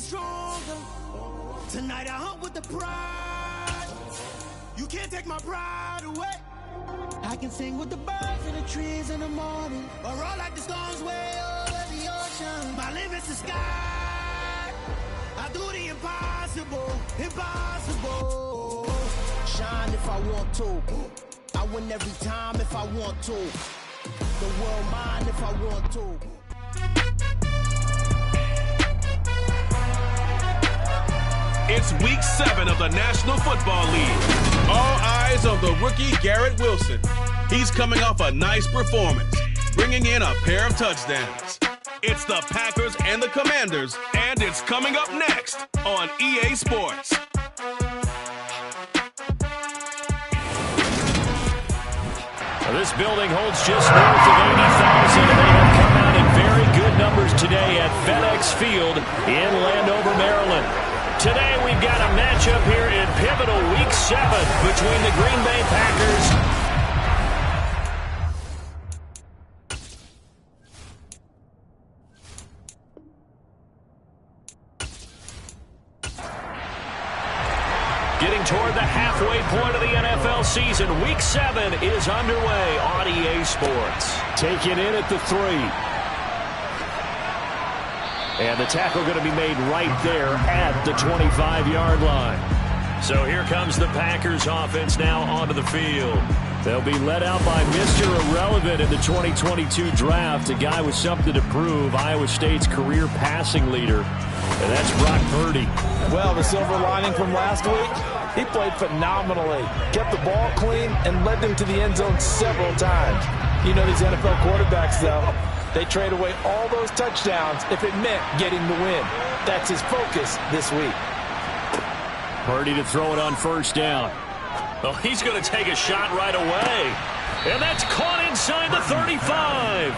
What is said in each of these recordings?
stronger. Tonight I hunt with the pride. You can't take my pride away. I can sing with the birds and the trees in the morning, or roll like the storms way over the ocean. My limit's the sky. I do the impossible, impossible. Shine if I want to. I win every time if I want to. The world mine if I want to. It's week 7 of the National Football League. All eyes on the rookie Garrett Wilson. He's coming off a nice performance, bringing in a pair of touchdowns. It's the Packers and the Commanders, and it's coming up next on EA Sports. This building holds just north of 80,000, and they have come out in very good numbers today at FedEx Field in Landover, Maryland. Today we've got a matchup here in pivotal Week 7 between the Green Bay Packers getting toward the halfway point of the NFL season. Week 7 is underway on EA Sports. Taken in at the 3. And the tackle going to be made right there at the 25-yard line. So here comes the Packers offense now onto the field. They'll be led out by Mr. Irrelevant in the 2022 draft, a guy with something to prove, Iowa State's career passing leader. And that's Brock Purdy. Well, the silver lining from last week, he played phenomenally. Kept the ball clean and led them to the end zone several times. You know these NFL quarterbacks, though. They trade away all those touchdowns if it meant getting the win. That's his focus this week. Purdy to throw it on first down. Oh, he's going to take a shot right away. And that's caught inside the 35.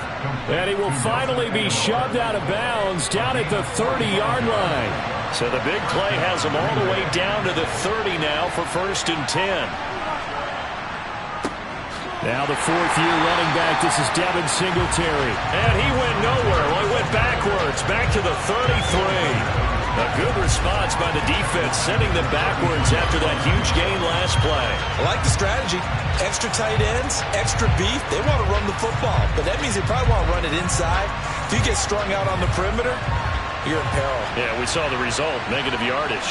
And he will finally be shoved out of bounds down at the 30-yard line. So the big play has him all the way down to the 30 now for 1st and 10. Now the 4th-year running back, this is Devin Singletary. And he went nowhere. Well, he went backwards, back to the 33. A good response by the defense, sending them backwards after that huge gain last play. I like the strategy. Extra tight ends, extra beef. They want to run the football, but that means they probably want to run it inside. If you get strung out on the perimeter, you're in peril. Yeah, we saw the result, negative yardage.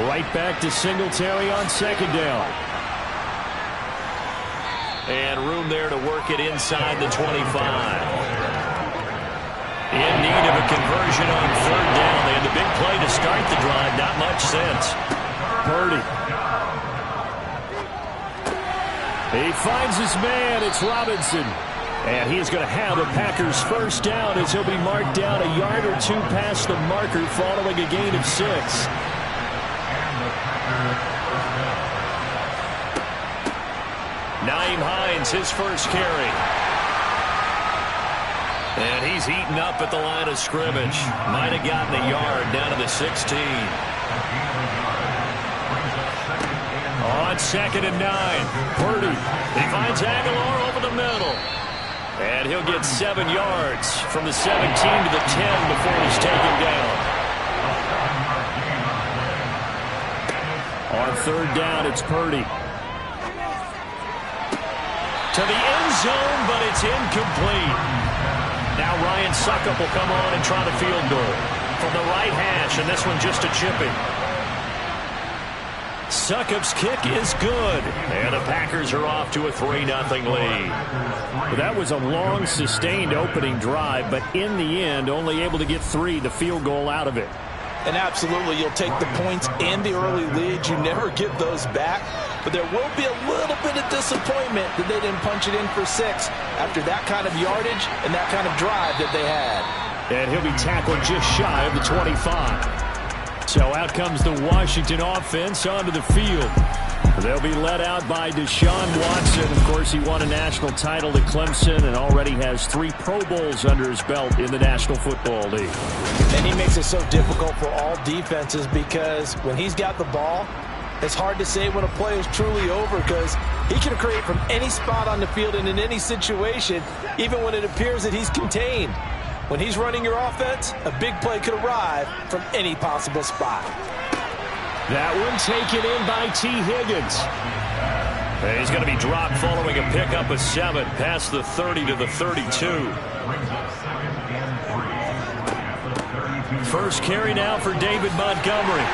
Right back to Singletary on 2nd down. And room there to work it inside the 25. In need of a conversion on 3rd down. They had the big play to start the drive. Not much sense. Purdy. He finds his man. It's Robinson. And he's going to have a Packers first down as he'll be marked down a yard or 2 past the marker following a gain of 6. Nyheim Hines, his first carry. And he's eaten up at the line of scrimmage. Might have gotten a yard down to the 16. On 2nd and 9. Purdy. He finds Aguilar over the middle. And he'll get 7 yards from the 17 to the 10 before he's taken down. On 3rd down, it's Purdy. To the end zone, but it's incomplete. Now Ryan Succop will come on and try the field goal from the right hash, and this one just a chipping. Succop's kick is good, and the Packers are off to a 3-0 lead. That was a long, sustained opening drive, but in the end, only able to get 3, the field goal out of it. And absolutely, you'll take the points and the early lead. You never get those back. But there will be a little bit of disappointment that they didn't punch it in for 6 after that kind of yardage and that kind of drive that they had. And he'll be tackled just shy of the 25. So out comes the Washington offense onto the field. They'll be led out by Deshaun Watson. Of course, he won a national title at Clemson and already has 3 Pro Bowls under his belt in the National Football League. And he makes it so difficult for all defenses because when he's got the ball, it's hard to say when a play is truly over because he can create from any spot on the field and in any situation, even when it appears that he's contained. When he's running your offense, a big play could arrive from any possible spot. That one taken in by T. Higgins. And he's going to be dropped following a pickup of 7 past the 30 to the 32. First carry now for David Montgomery.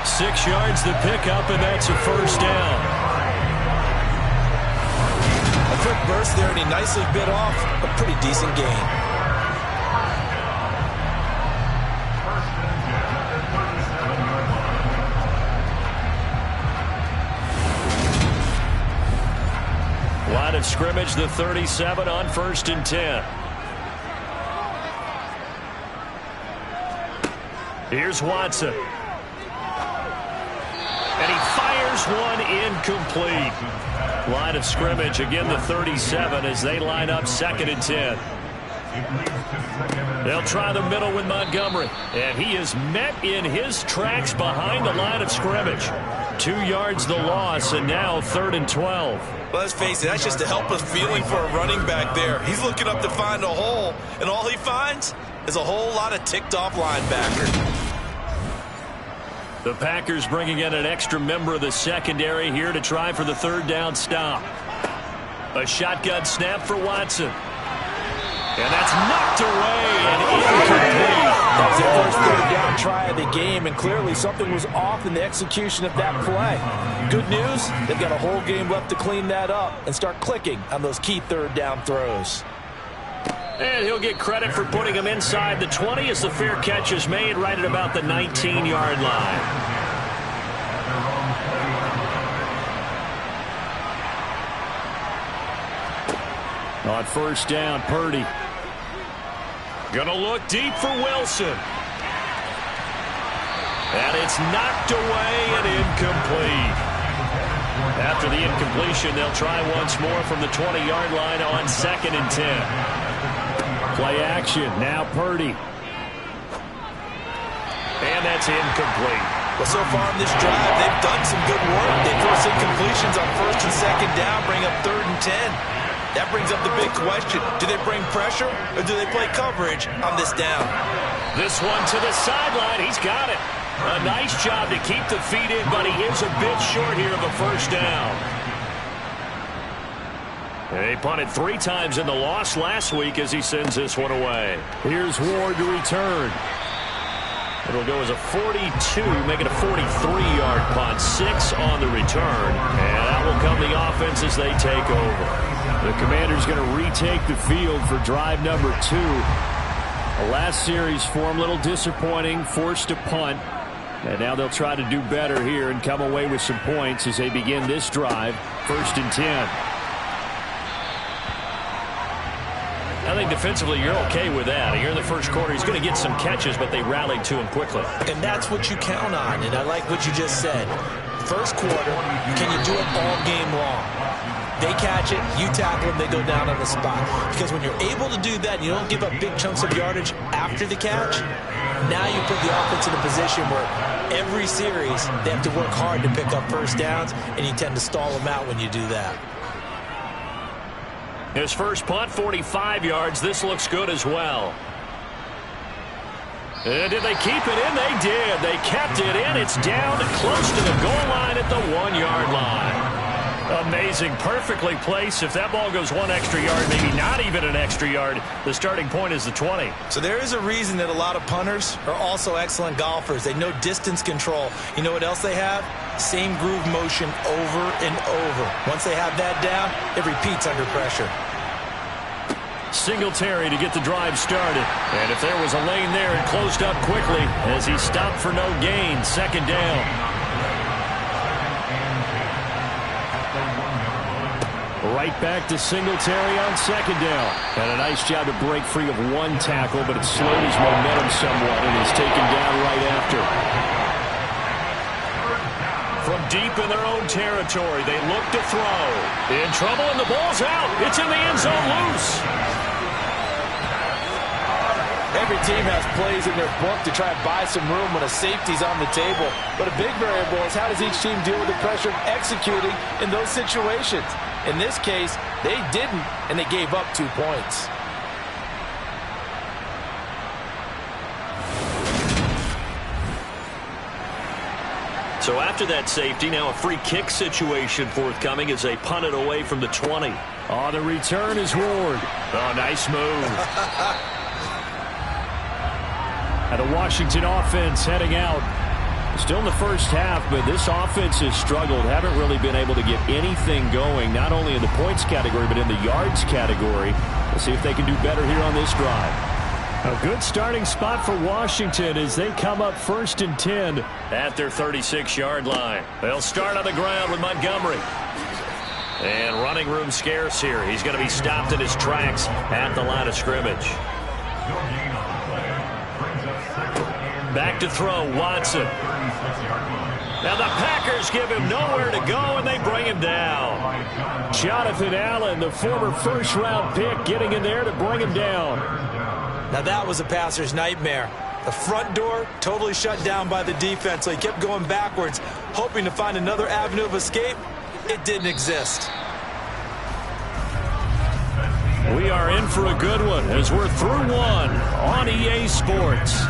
6 yards the pickup, and that's a first down. A quick burst there, and he nicely bit off a pretty decent gain. Line of scrimmage, the 37 on 1st and 10. Here's Watson. And he fires one incomplete. Line of scrimmage, again the 37 as they line up 2nd and 10. They'll try the middle with Montgomery. And he is met in his tracks behind the line of scrimmage. 2 yards the loss, and now 3rd and 12. Well, let's face it, that's just a helpless feeling for a running back there. He's looking up to find a hole, and all he finds is a whole lot of ticked-off linebacker. The Packers bringing in an extra member of the secondary here to try for the 3rd down stop. A shotgun snap for Watson. And that's knocked away and incomplete. That was the first 3rd down try of the game, and clearly something was off in the execution of that play. Good news, they've got a whole game left to clean that up and start clicking on those key 3rd down throws. And he'll get credit for putting him inside the 20 as the fair catch is made right at about the 19-yard line. On 1st down, Purdy. Gonna look deep for Wilson. And it's knocked away and incomplete. After the incompletion, they'll try once more from the 20-yard line on 2nd and 10. Play action, now Purdy. And that's incomplete. Well, so far in this drive, they've done some good work. They force incompletions on 1st and 2nd down, bring up 3rd and 10. That brings up the big question. Do they bring pressure, or do they play coverage on this down? This one to the sideline. He's got it. A nice job to keep the feet in, but he is a bit short here of a 1st down. He punted 3 times in the loss last week as he sends this one away. Here's Ward to return. It'll go as a 42, make it a 43-yard punt. 6 on the return. And that will come the offense as they take over. The Commanders going to retake the field for drive number 2. The last series for him, a little disappointing, forced to punt. And now they'll try to do better here and come away with some points as they begin this drive. 1st and 10. I think defensively you're okay with that. Here in the first quarter, he's going to get some catches, but they rallied to him quickly. And that's what you count on, and I like what you just said. First quarter, can you do it all game long? They catch it, you tackle them, they go down on the spot. Because when you're able to do that, you don't give up big chunks of yardage after the catch. Now you put the offense in a position where every series they have to work hard to pick up 1st downs, and you tend to stall them out when you do that. His first punt, 45 yards. This looks good as well. And did they keep it in? They did. They kept it in. It's down close to the goal line at the 1-yard line. Amazing. Perfectly placed. If that ball goes 1 extra yard, maybe not even an extra yard, the starting point is the 20. So there is a reason that a lot of punters are also excellent golfers. They know distance control. You know what else they have? Same groove motion over and over. Once they have that down, it repeats under pressure. Singletary to get the drive started. And if there was a lane there, it closed up quickly as he stopped for no gain. 2nd down. Right back to Singletary on 2nd down. And a nice job to break free of 1 tackle, but it slowed his momentum somewhat and is taken down right after. From deep in their own territory, they look to throw. In trouble, and the ball's out. It's in the end zone loose. Every team has plays in their book to try and buy some room when a safety's on the table. But a big variable is how does each team deal with the pressure of executing in those situations. In this case, they didn't, and they gave up 2 points. So after that safety, now a free kick situation forthcoming as they punt it away from the 20. Oh, the return is Ward. Oh, nice move. And the Washington offense heading out. Still in the first half, but this offense has struggled. Haven't really been able to get anything going, not only in the points category, but in the yards category. We'll see if they can do better here on this drive. A good starting spot for Washington as they come up 1st and 10 at their 36-yard line. They'll start on the ground with Montgomery. And running room scarce here. He's going to be stopped in his tracks at the line of scrimmage. Back to throw, Watson. Now the Packers give him nowhere to go, and they bring him down. Jonathan Allen, the former first-round pick, getting in there to bring him down. Now that was a passer's nightmare. The front door totally shut down by the defense, so he kept going backwards, hoping to find another avenue of escape. It didn't exist. We are in for a good one as we're through one on EA Sports.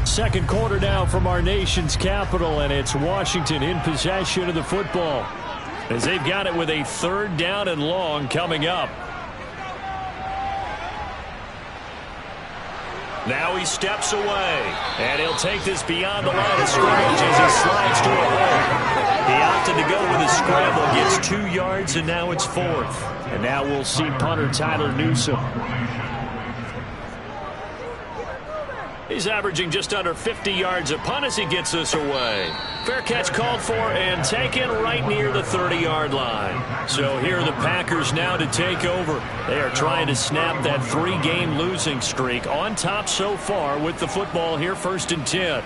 Second quarter now from our nation's capital, and it's Washington in possession of the football as they've got it with a 3rd down and long coming up. Now he steps away, and he'll take this beyond the line of scrimmage as he slides to a hole. He opted to go with a scramble, gets 2 yards, and now it's 4th. And now we'll see punter Tyler Newsome. He's averaging just under 50 yards a punt as he gets this away. Fair catch called for and taken right near the 30-yard line. So here are the Packers now to take over. They are trying to snap that 3-game losing streak on top so far with the football here 1st and 10.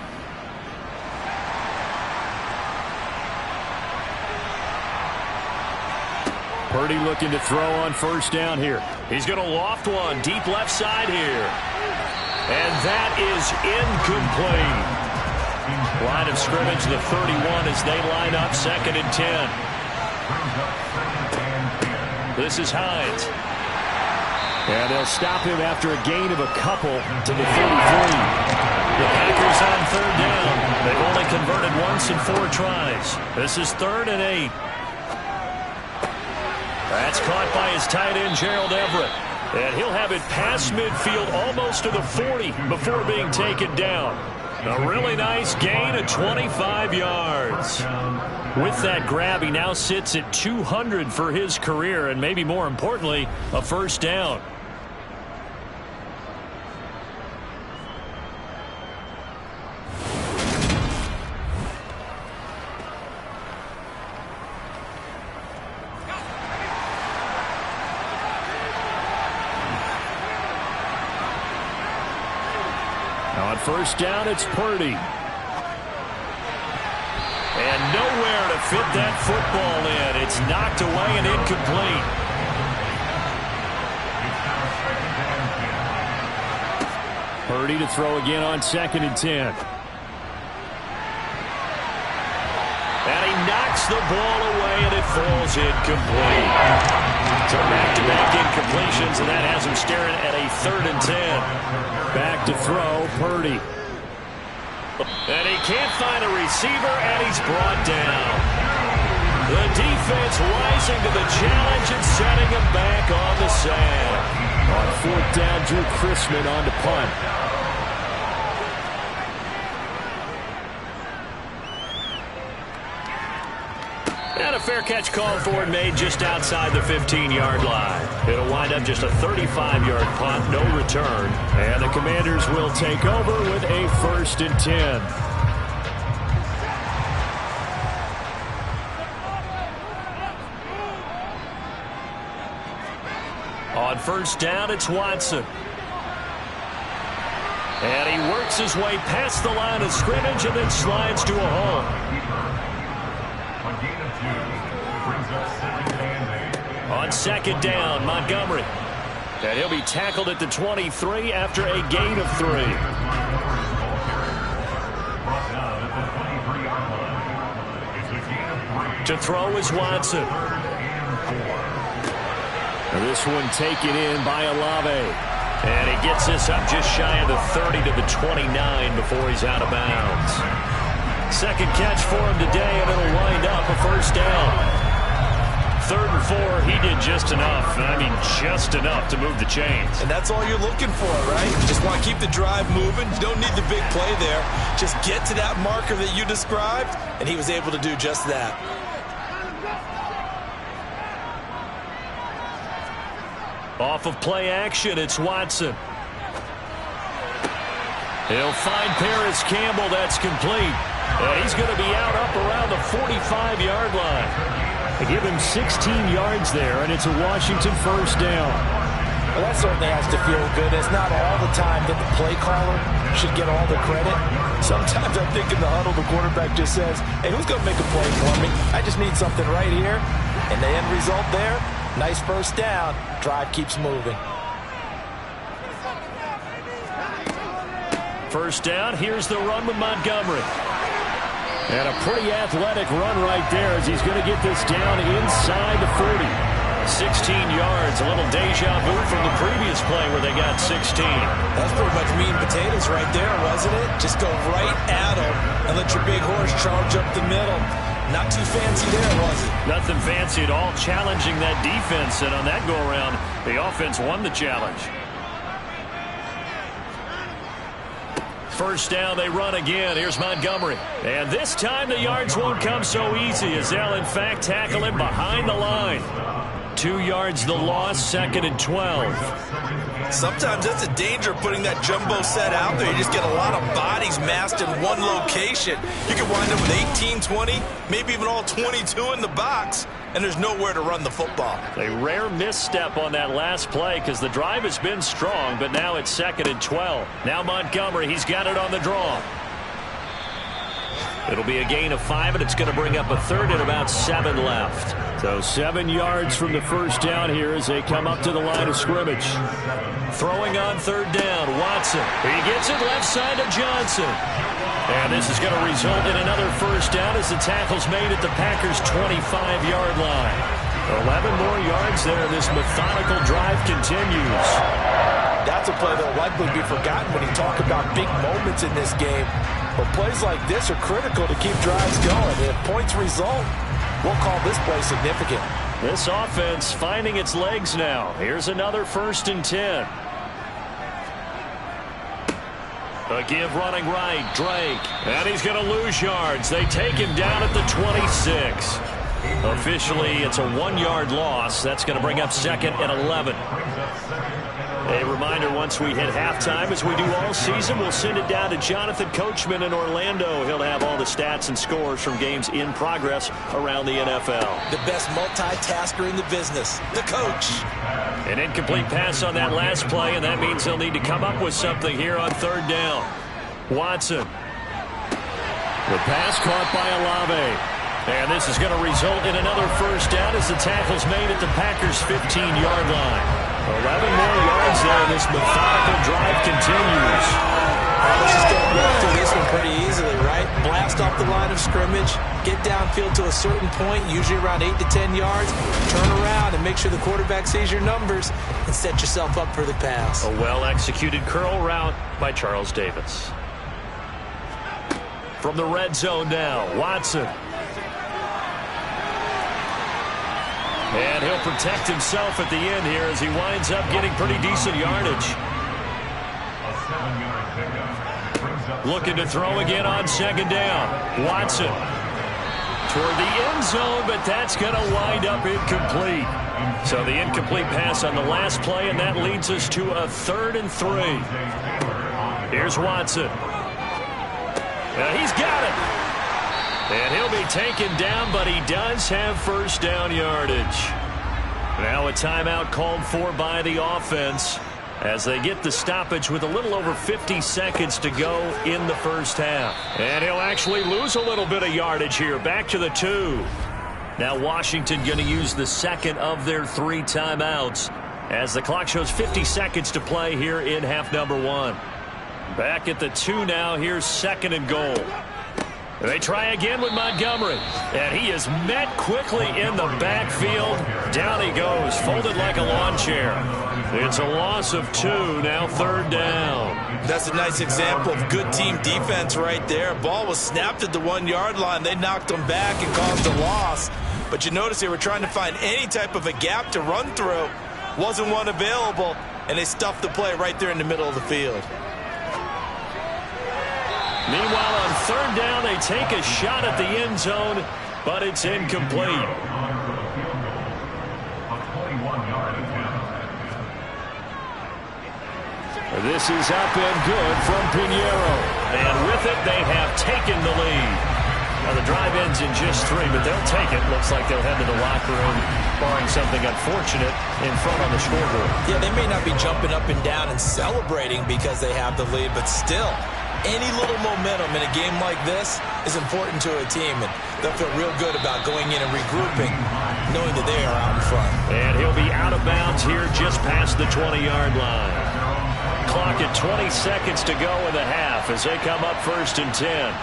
Purdy looking to throw on 1st down here. He's going to loft one deep left side here. And that is incomplete. Line of scrimmage, the 31 as they line up 2nd and 10. This is Hines. And they'll stop him after a gain of a couple to the 33. The Packers on 3rd down. They've only converted once in 4 tries. This is 3rd and 8. That's caught by his tight end, Gerald Everett. And he'll have it past midfield almost to the 40 before being taken down. A really nice gain of 25 yards. With that grab, he now sits at 200 for his career, and maybe more importantly, a 1st down. On 1st down, it's Purdy. And nowhere to fit that football in. It's knocked away and incomplete. Purdy to throw again on 2nd and 10. And he knocks the ball away, and it falls incomplete. So back-to-back incompletions, and that has him staring at a 3rd and 10. Back to throw, Purdy. And he can't find a receiver, and he's brought down. The defense rising to the challenge and setting him back on the sand. On 4th down, Drew Chrisman on to punt. And a fair catch called for and made just outside the 15-yard line. It'll wind up just a 35-yard punt, no return. And the Commanders will take over with a 1st and 10. On 1st down, it's Watson. And he works his way past the line of scrimmage and then slides to a hole. On 2nd down, Montgomery. And he'll be tackled at the 23 after a gain of 3. To throw is Watson. And this one taken in by Olave. And he gets this up just shy of the 30 to the 29 before he's out of bounds. Second catch for him today, and it'll wind up a first down. 3rd and 4, he did just enough. I mean, just enough to move the chains. And that's all you're looking for, right? You just want to keep the drive moving. You don't need the big play there. Just get to that marker that you described, and he was able to do just that. Off of play action, it's Watson. He'll find Paris Campbell. That's complete. And he's going to be out up around the 45-yard line. They give him 16 yards there, and it's a Washington first down. Well, that certainly has to feel good. It's not all the time that the play caller should get all the credit. Sometimes I think in the huddle, the quarterback just says, hey, who's going to make a play for me? I just need something right here. And the end result there, nice first down. Drive keeps moving. First down, here's the run with Montgomery. And a pretty athletic run right there as he's going to get this down inside the 40. 16 yards, a little deja vu from the previous play where they got 16. That's pretty much meat and potatoes right there, wasn't it? Just go right at him and let your big horse charge up the middle. Not too fancy there, was it? Nothing fancy at all, challenging that defense. And on that go-around, the offense won the challenge. First down, they run again. Here's Montgomery. And this time the yards won't come so easy as they'll, in fact, tackle him behind the line. 2 yards the loss, 2nd and 12. Sometimes that's the danger of putting that jumbo set out there. You just get a lot of bodies massed in one location. You can wind up with 18, 20, maybe even all 22 in the box, and there's nowhere to run the football. A rare misstep on that last play because the drive has been strong, but now it's 2nd and 12. Now Montgomery, he's got it on the draw. It'll be a gain of 5, and it's going to bring up a third and about 7 left. So 7 yards from the first down here as they come up to the line of scrimmage. Throwing on 3rd down, Watson. He gets it left side to Johnson. And this is going to result in another first down as the tackle's made at the Packers' 25-yard line. 11 more yards there. This methodical drive continues. That's a play that will likely be forgotten when you talk about big moments in this game. But plays like this are critical to keep drives going. If points result, we'll call this play significant. This offense finding its legs now. Here's another 1st and 10. A give running right, Drake. And he's going to lose yards. They take him down at the 26. Officially, it's a 1-yard loss. That's going to bring up 2nd and 11. A reminder, once we hit halftime, as we do all season, we'll send it down to Jonathan Coachman in Orlando. He'll have all the stats and scores from games in progress around the NFL. The best multitasker in the business, the coach. An incomplete pass on that last play, and that means they'll need to come up with something here on 3rd down. Watson. The pass caught by Olave. And this is going to result in another first down as the tackle's made at the Packers' 15-yard line. 11 more yards there. This methodical drive continues. Let's just go walk through this one pretty easily, right? Blast off the line of scrimmage, get downfield to a certain point, usually around 8 to 10 yards, turn around and make sure the quarterback sees your numbers and set yourself up for the pass. A well-executed curl route by Charles Davis. From the red zone now, Watson. And he'll protect himself at the end here as he winds up getting pretty decent yardage. Looking to throw again on 2nd down. Watson toward the end zone, but that's going to wind up incomplete. So the incomplete pass on the last play, and that leads us to a 3rd and 3. Here's Watson. He's got it. And he'll be taken down, but he does have first down yardage. Now a timeout called for by the offense as they get the stoppage with a little over 50 seconds to go in the first half. And he'll actually lose a little bit of yardage here, back to the 2. Now Washington going to use the 2nd of their 3 timeouts as the clock shows 50 seconds to play here in half number 1. Back at the 2 now. Here's 2nd and goal. They try again with Montgomery. And he is met quickly in the backfield. Down he goes, folded like a lawn chair. It's a loss of 2, now 3rd down. That's a nice example of good team defense right there. Ball was snapped at the 1-yard line. They knocked them back and caused a loss. But you notice they were trying to find any type of a gap to run through. Wasn't one available, and they stuffed the play right there in the middle of the field. Meanwhile, on 3rd down, they take a shot at the end zone, but it's incomplete. This is up and good from Pinheiro. And with it, they have taken the lead. Now, the drive ends in just 3, but they'll take it. Looks like they'll head to the locker room, barring something unfortunate, in front on the scoreboard. Yeah, they may not be jumping up and down and celebrating because they have the lead, but still, any little momentum in a game like this is important to a team, and they'll feel real good about going in and regrouping, knowing that they are out in front. And he'll be out of bounds here just past the 20-yard line. Clock at 20 seconds to go in the half as they come up 1st and 10.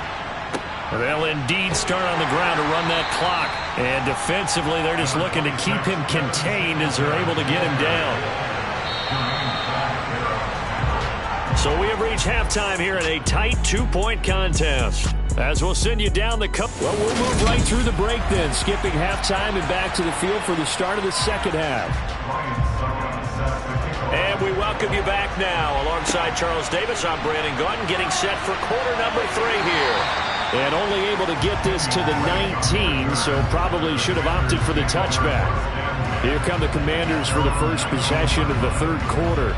They'll indeed start on the ground to run that clock. And defensively, they're just looking to keep him contained as they're able to get him down. So we have reached halftime here in a tight 2-point contest. As we'll send you down the cup. Well, we'll move right through the break then, skipping halftime and back to the field for the start of the second half. And we welcome you back now. Alongside Charles Davis, I'm Brandon Gaudin, getting set for quarter number 3 here. And only able to get this to the 19, so probably should have opted for the touchback. Here come the Commanders for the first possession of the 3rd quarter.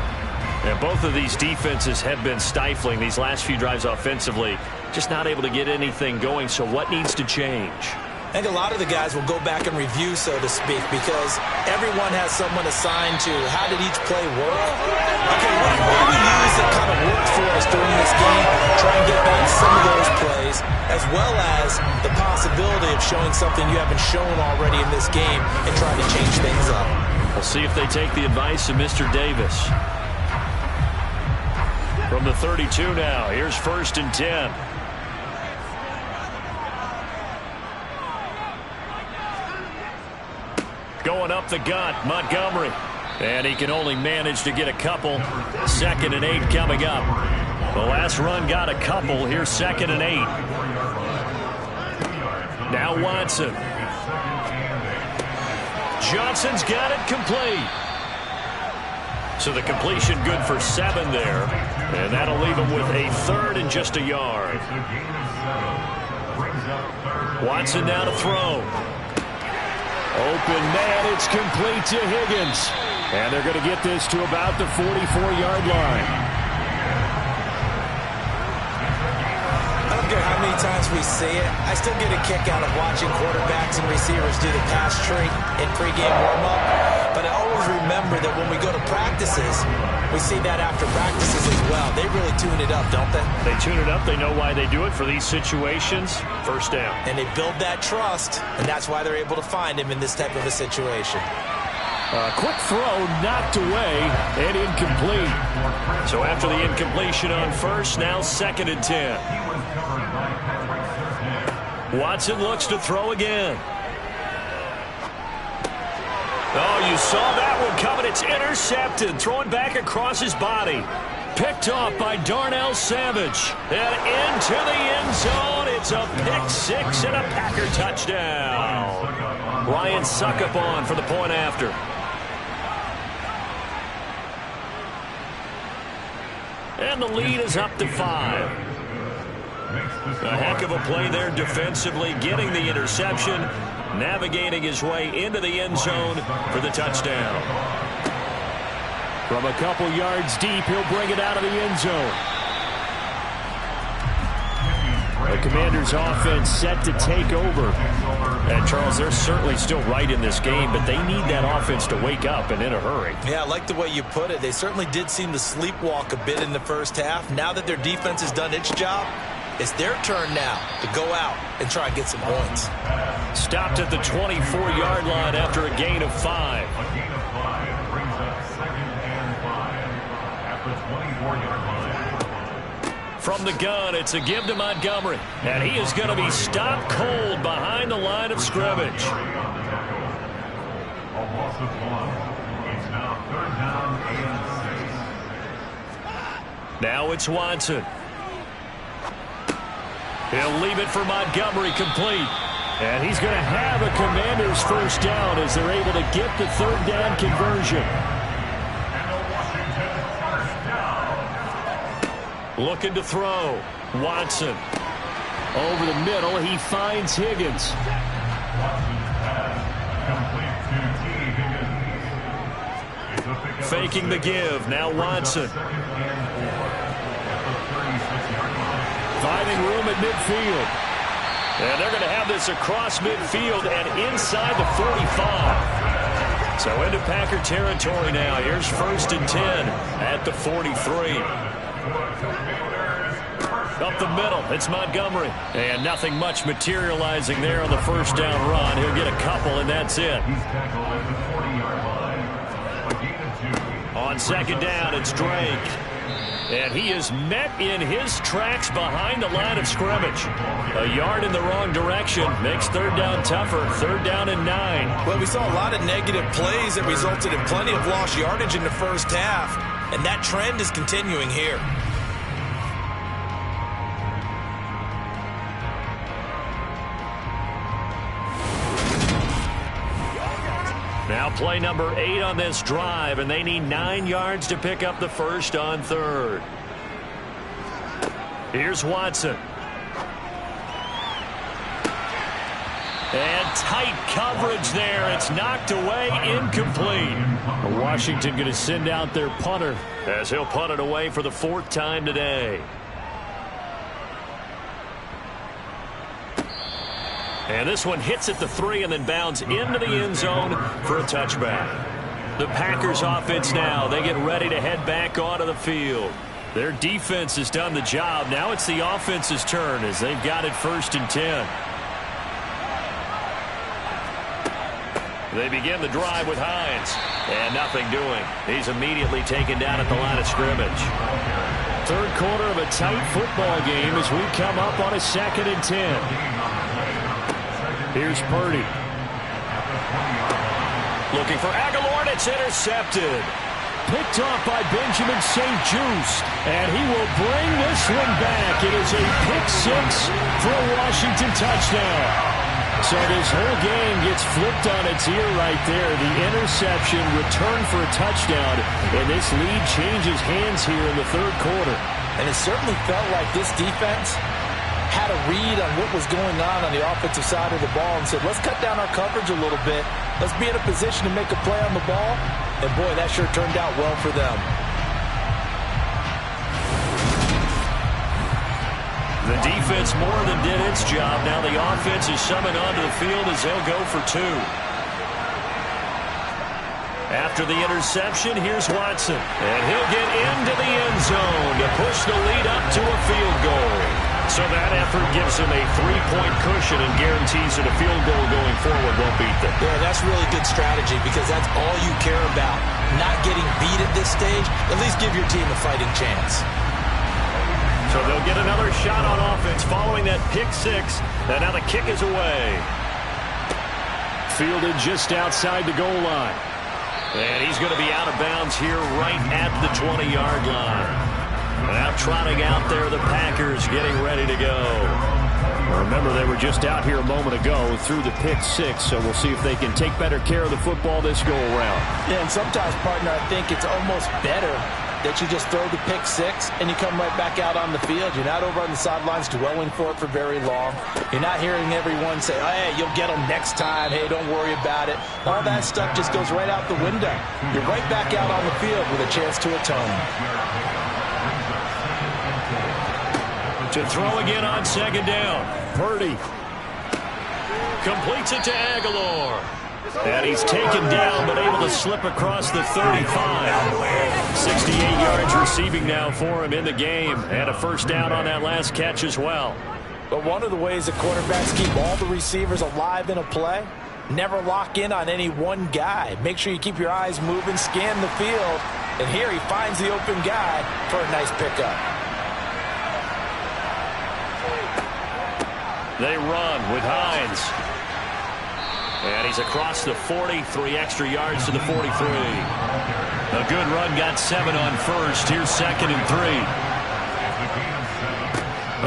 And both of these defenses have been stifling these last few drives offensively. Just not able to get anything going, so what needs to change? I think a lot of the guys will go back and review, so to speak, because everyone has someone assigned to how did each play work. Okay, what do we use that kind of worked for us during this game? Try and get back some of those plays, as well as the possibility of showing something you haven't shown already in this game and trying to change things up. We'll see if they take the advice of Mr. Davis. From the 32 now, here's 1st and 10. Going up the gut, Montgomery. And he can only manage to get a couple. 2nd and 8 coming up. The last run got a couple. Here's 2nd and 8. Now Watson. Johnson's got it complete. So the completion good for 7 there. And that'll leave him with a 3rd and just a yard. Watson now to throw. Open man, it's complete to Higgins. And they're going to get this to about the 44-yard line. I don't care how many times we see it, I still get a kick out of watching quarterbacks and receivers do the pass tree in pregame warm-up. But I always remember that when we go to practices, we see that after practices as well. They really tune it up, don't they? They tune it up. They know why they do it for these situations. 1st down. And they build that trust, and that's why they're able to find him in this type of a situation. Quick throw knocked away and incomplete. So after the incompletion on 1st, now 2nd and 10. Watson looks to throw again. Oh, you saw that one coming. It's intercepted. Throwing back across his body. Picked off by Darnell Savage. And into the end zone. It's a pick 6 and a Packer touchdown. Ryan Succop for the point after. And the lead is up to 5. A heck of a play there defensively, getting the interception, navigating his way into the end zone for the touchdown. From a couple yards deep, he'll bring it out of the end zone. The Commanders' offense set to take over. And, Charles, they're certainly still right in this game, but they need that offense to wake up and in a hurry. Yeah, I like the way you put it. They certainly did seem to sleepwalk a bit in the first half. Now that their defense has done its job, it's their turn now to go out and try and get some points. Stopped at the 24-yard line after a gain of 5. From the gun, it's a give to Montgomery. And he is going to be stopped cold behind the line of scrimmage. Now it's Watson. He'll leave it for Montgomery complete. And he's going to have a Commanders first down as they're able to get the third down conversion. Looking to throw. Watson. Over the middle, he finds Higgins. Faking the give. Now Watson. Finding room at midfield. And they're going to have this across midfield and inside the 45. So into Packer territory now. Here's 1st and 10 at the 43. Up the middle, it's Montgomery. And nothing much materializing there on the first down run. He'll get a couple, and that's it. On second down, it's Drake. And he is met in his tracks behind the line of scrimmage. A yard in the wrong direction makes third down tougher. 3rd down and 9. Well, we saw a lot of negative plays that resulted in plenty of lost yardage in the first half. And that trend is continuing here. Now play number 8 on this drive, and they need 9 yards to pick up the first on 3rd. Here's Watson. And tight coverage there. It's knocked away, incomplete. Washington going to send out their punter as he'll punt it away for the 4th time today. And this one hits at the 3 and then bounds into the end zone for a touchback. The Packers offense now, they get ready to head back onto the field. Their defense has done the job. Now it's the offense's turn as they've got it 1st and 10. They begin the drive with Hines. And nothing doing. He's immediately taken down at the line of scrimmage. 3rd quarter of a tight football game as we come up on a 2nd and 10. Here's Purdy. Looking for Aguilar, and it's intercepted. Picked off by Benjamin St-Juste. And he will bring this one back. It is a pick 6 for a Washington touchdown. So this whole game gets flipped on its ear right there. The interception, return for a touchdown. And this lead changes hands here in the 3rd quarter. And it certainly felt like this defense had a read on what was going on the offensive side of the ball and said, let's cut down our coverage a little bit. Let's be in a position to make a play on the ball. And, boy, that sure turned out well for them. The defense more than did its job. Now the offense is summoned onto the field as they'll go for 2. After the interception, here's Watson. And he'll get into the end zone to push the lead up to a field goal. So that effort gives him a 3-point cushion and guarantees that a field goal going forward won't beat them. Yeah, that's really good strategy because that's all you care about. Not getting beat at this stage. At least give your team a fighting chance. So they'll get another shot on offense following that pick 6. And now the kick is away. Fielded just outside the goal line. And he's going to be out of bounds here right at the 20-yard line. Now trotting out there, the Packers getting ready to go. Remember, they were just out here a moment ago through the pick 6, so we'll see if they can take better care of the football this go-around. Yeah, and sometimes, partner, I think it's almost better that you just throw the pick 6 and you come right back out on the field. You're not over on the sidelines dwelling for it for very long. You're not hearing everyone say, oh, hey, you'll get them next time. Hey, don't worry about it. All that stuff just goes right out the window. You're right back out on the field with a chance to atone. To throw again on second down. Purdy completes it to Aguilar. And he's taken down but able to slip across the 35. 68 yards receiving now for him in the game. And a first down on that last catch as well. But one of the ways that quarterbacks keep all the receivers alive in a play, never lock in on any one guy. Make sure you keep your eyes moving, scan the field. And here he finds the open guy for a nice pickup. They run with Hines. And he's across the 40, 3 extra yards to the 43. A good run, got 7 on first. Here's 2nd and 3.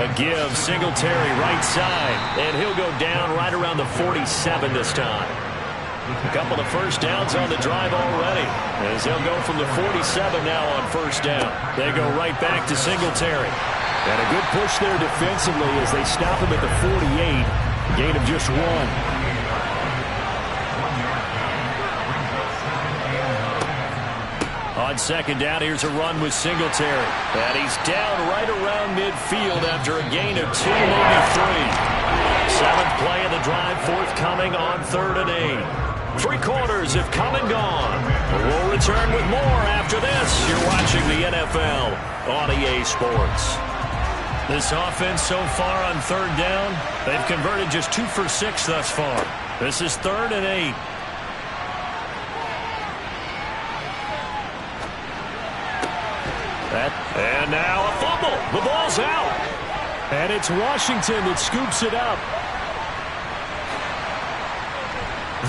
A give, Singletary right side. And he'll go down right around the 47 this time. A couple of first downs on the drive already, as they'll go from the 47 now on first down. They go right back to Singletary. And a good push there defensively as they stop him at the 48. Gain of just 1. On 2nd down, here's a run with Singletary. And he's down right around midfield after a gain of 2, maybe 3. 7th play of the drive, forthcoming on 3rd and 8. 3 quarters have come and gone. We'll return with more after this. You're watching the NFL on EA Sports. This offense so far on 3rd down, they've converted just 2 for 6 thus far. This is 3rd and 8. And now a fumble. The ball's out. And it's Washington that scoops it up.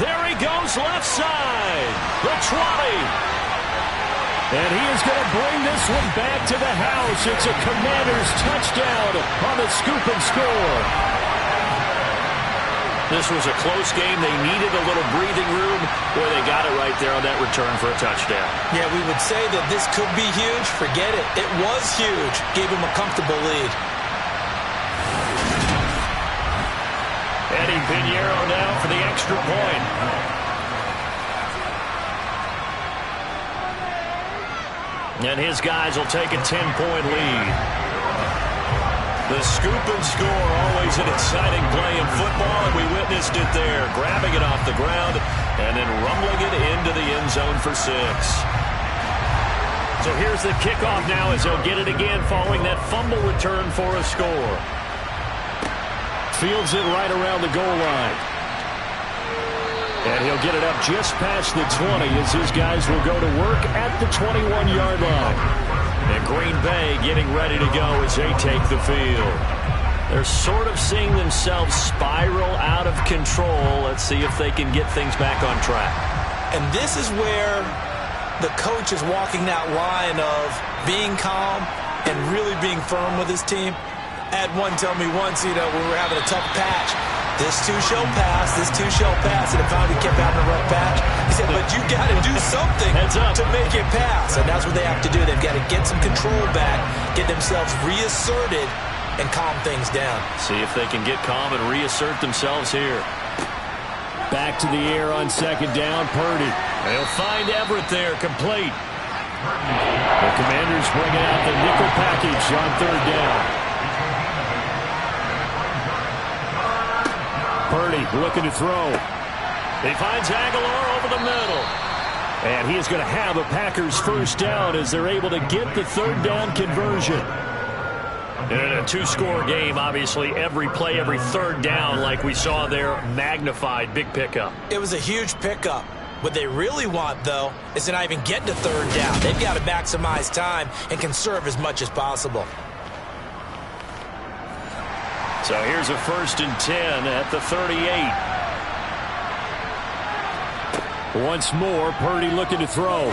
There he goes, left side. The 20. And he is going to bring this one back to the house. It's a Commanders touchdown on the scoop and score. This was a close game. They needed a little breathing room. Boy, they got it right there on that return for a touchdown. Yeah, we would say that this could be huge. Forget it. It was huge. Gave him a comfortable lead. Eddie Pinheiro now for the extra point. And his guys will take a 10-point lead. The scoop and score, always an exciting play in football, and we witnessed it there, grabbing it off the ground and then rumbling it into the end zone for 6. So here's the kickoff now as he'll get it again following that fumble return for a score. Fields it right around the goal line. And he'll get it up just past the 20 as his guys will go to work at the 21-yard line. And Green Bay getting ready to go as they take the field. They're sort of seeing themselves spiral out of control. Let's see if they can get things back on track. And this is where the coach is walking that line of being calm and really being firm with his team. I had one tell me once, we were having a tough patch. This too shall pass, this too shall pass. And it finally kept having a rough patch. He said, but you got to do something to make it pass. And that's what they have to do. They've got to get some control back, get themselves reasserted, and calm things down. See if they can get calm and reassert themselves here. Back to the air on 2nd down, Purdy. They'll find Everett there, complete. The Commanders bringing out the nickel package on 3rd down. Purdy looking to throw. He finds Aguilar over the middle. And he is going to have a Packers first down as they're able to get the 3rd down conversion. In a 2-score game, obviously, every play, every 3rd down, like we saw there, magnified, big pickup. It was a huge pickup. What they really want, though, is to not even get to 3rd down. They've got to maximize time and conserve as much as possible. So here's a 1st and 10 at the 38. Once more, Purdy looking to throw.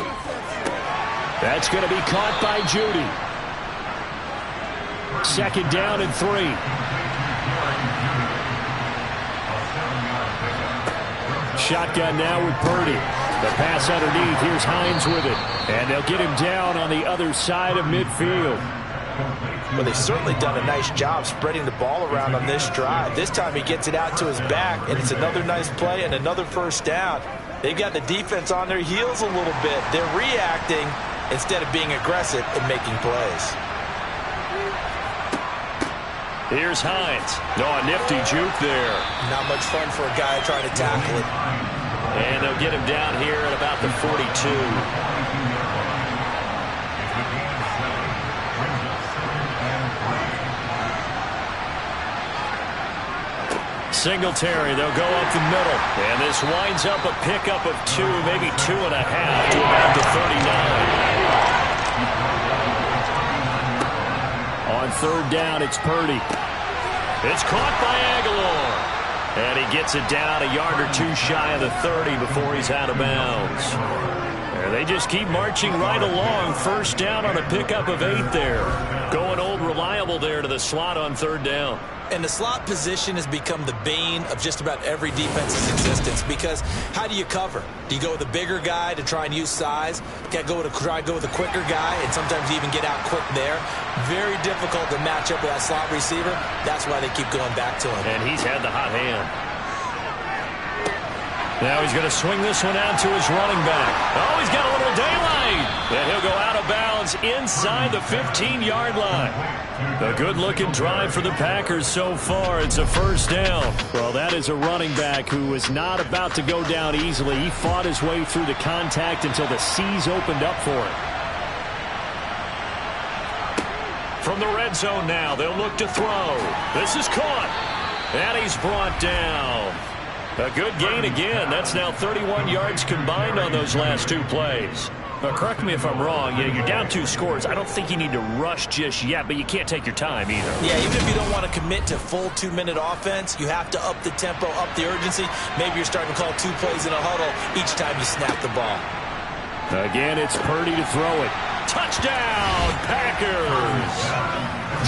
That's going to be caught by Judy. 2nd down and 3. Shotgun now with Purdy. The pass underneath. Here's Hines with it. And they'll get him down on the other side of midfield. Well, they've certainly done a nice job spreading the ball around on this drive. This time he gets it out to his back, and it's another nice play and another first down. They've got the defense on their heels a little bit. They're reacting instead of being aggressive and making plays. Here's Hines. A nifty juke there. Not much fun for a guy trying to tackle it. And they'll get him down here at about the 42. Singletary, they'll go up the middle. And this winds up a pickup of 2, maybe 2.5 to about the 39. On 3rd down, it's Purdy. It's caught by Aguilar. And he gets it down a yard or two shy of the 30 before he's out of bounds. And they just keep marching right along. First down on a pickup of 8 there. Going old reliable there to the slot on 3rd down. And the slot position has become the bane of just about every defense's existence, because how do you cover? Do you go with a bigger guy to try and use size? You got to try to go with a quicker guy, and sometimes you even get out quick there. Very difficult to match up with that slot receiver. That's why they keep going back to him. And he's had the hot hand. Now he's going to swing this one out to his running back. Oh, he's got a little daylight. And he'll go out of bounds inside the 15-yard line. A good-looking drive for the Packers so far. It's a first down. Well, that is a running back who is not about to go down easily. He fought his way through the contact until the seas opened up for him. From the red zone now, they'll look to throw. This is caught. And he's brought down. A good gain again. That's now 31 yards combined on those last 2 plays. Now, correct me if I'm wrong. Yeah, you're down 2 scores. I don't think you need to rush just yet, but you can't take your time either. Yeah, even if you don't want to commit to full 2-minute offense, you have to up the tempo, up the urgency. Maybe you're starting to call 2 plays in a huddle each time you snap the ball. Again, it's Purdy to throw it. Touchdown, Packers!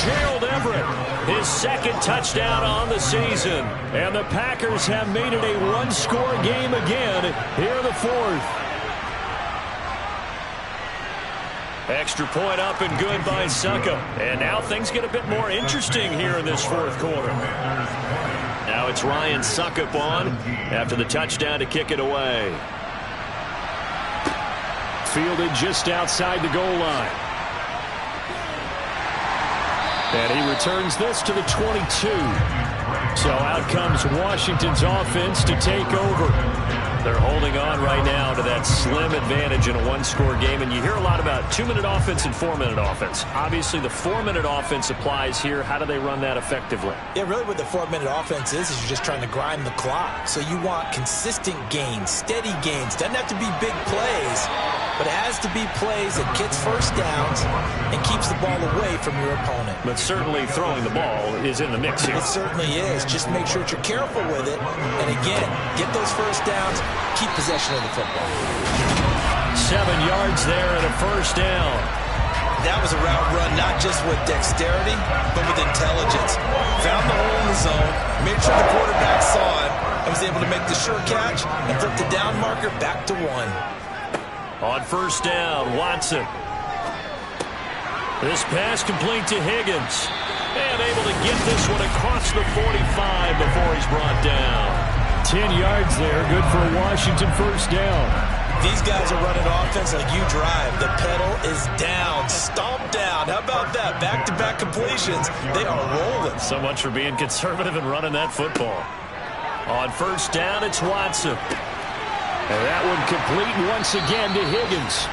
Gerald Everett, his 2nd touchdown on the season. And the Packers have made it a 1-score game again here in the 4th. Extra point up and good by Succop. And now things get a bit more interesting here in this 4th quarter. Now it's Ryan Succop on after the touchdown to kick it away. Fielded just outside the goal line. And he returns this to the 22. So out comes Washington's offense to take over. They're holding on right now to that slim advantage in a 1-score game. And you hear a lot about 2-minute offense and 4-minute offense. Obviously, the 4-minute offense applies here. How do they run that effectively? Yeah, really what the 4-minute offense is you're just trying to grind the clock. So you want consistent gains, steady gains. Doesn't have to be big plays, but it has to be plays that gets first downs and keeps the ball away from your opponent. But certainly throwing the ball is in the mix here. It certainly is. Just make sure that you're careful with it. And again, get those first downs, keep possession of the football. 7 yards there and a first down. That was a route run not just with dexterity, but with intelligence. Found the hole in the zone, made sure the quarterback saw it, and was able to make the sure catch and flip the down marker back to 1. On first down, Watson. This pass complete to Higgins. And able to get this one across the 45 before he's brought down. 10 yards there, good for a Washington first down. These guys are running offense like you drive. The pedal is down, stomped down. How about that? Back-to-back completions. They are rolling. So much for being conservative and running that football. On first down, it's Watson. And that one complete once again to Higgins.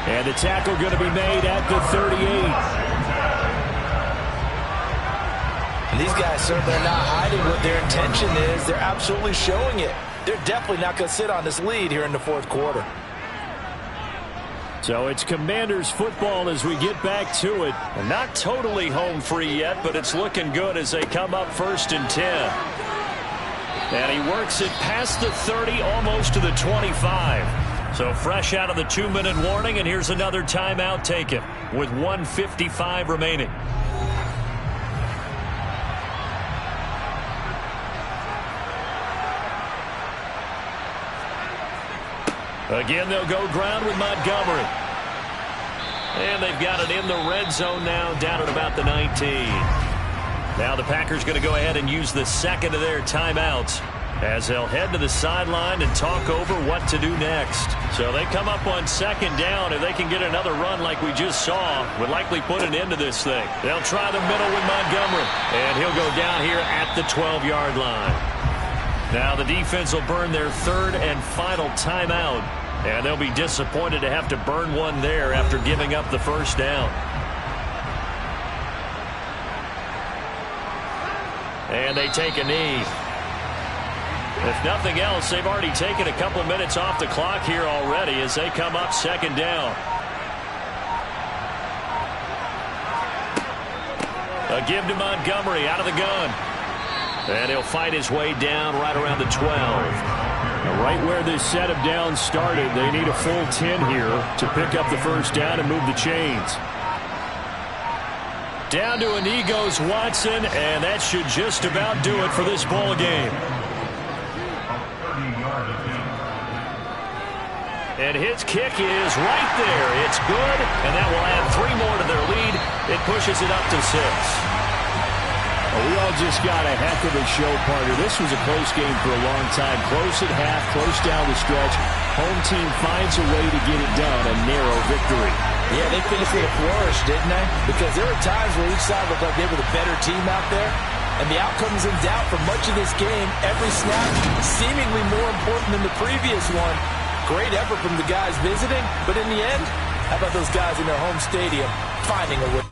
And the tackle going to be made at the 38. And these guys certainly are not hiding what their intention is. They're absolutely showing it. They're definitely not going to sit on this lead here in the 4th quarter. So it's Commanders football as we get back to it. Not totally home free yet, but it's looking good as they come up 1st and 10. And he works it past the 30, almost to the 25. So fresh out of the 2-minute warning, and here's another timeout taken with 1:55 remaining. Again, they'll go ground with Montgomery. And they've got it in the red zone now, down at about the 19. Now the Packers going to go ahead and use the 2nd of their timeouts as they'll head to the sideline and talk over what to do next. So they come up on 2nd down. If they can get another run like we just saw, would likely put an end to this thing. They'll try the middle with Montgomery, and he'll go down here at the 12-yard line. Now the defense will burn their 3rd and final timeout, and they'll be disappointed to have to burn one there after giving up the first down. And they take a knee. If nothing else, they've already taken a couple minutes off the clock here already as they come up 2nd down. A give to Montgomery out of the gun. And he'll fight his way down right around the 12. Now, right where this set of downs started, they need a full 10 here to pick up the first down and move the chains. Down to a knee goes Watson, and that should just about do it for this ball game. And his kick is right there. It's good, and that will add 3 more to their lead. It pushes it up to 6. We all just got a heck of a show, partner. This was a close game for a long time. Close at half, close down the stretch. Home team finds a way to get it done, a narrow victory. Yeah, they finished with a flourish, didn't they? Because there were times where each side looked like they were the better team out there. And the outcome is in doubt for much of this game. Every snap seemingly more important than the previous one. Great effort from the guys visiting. But in the end, how about those guys in their home stadium finding a way?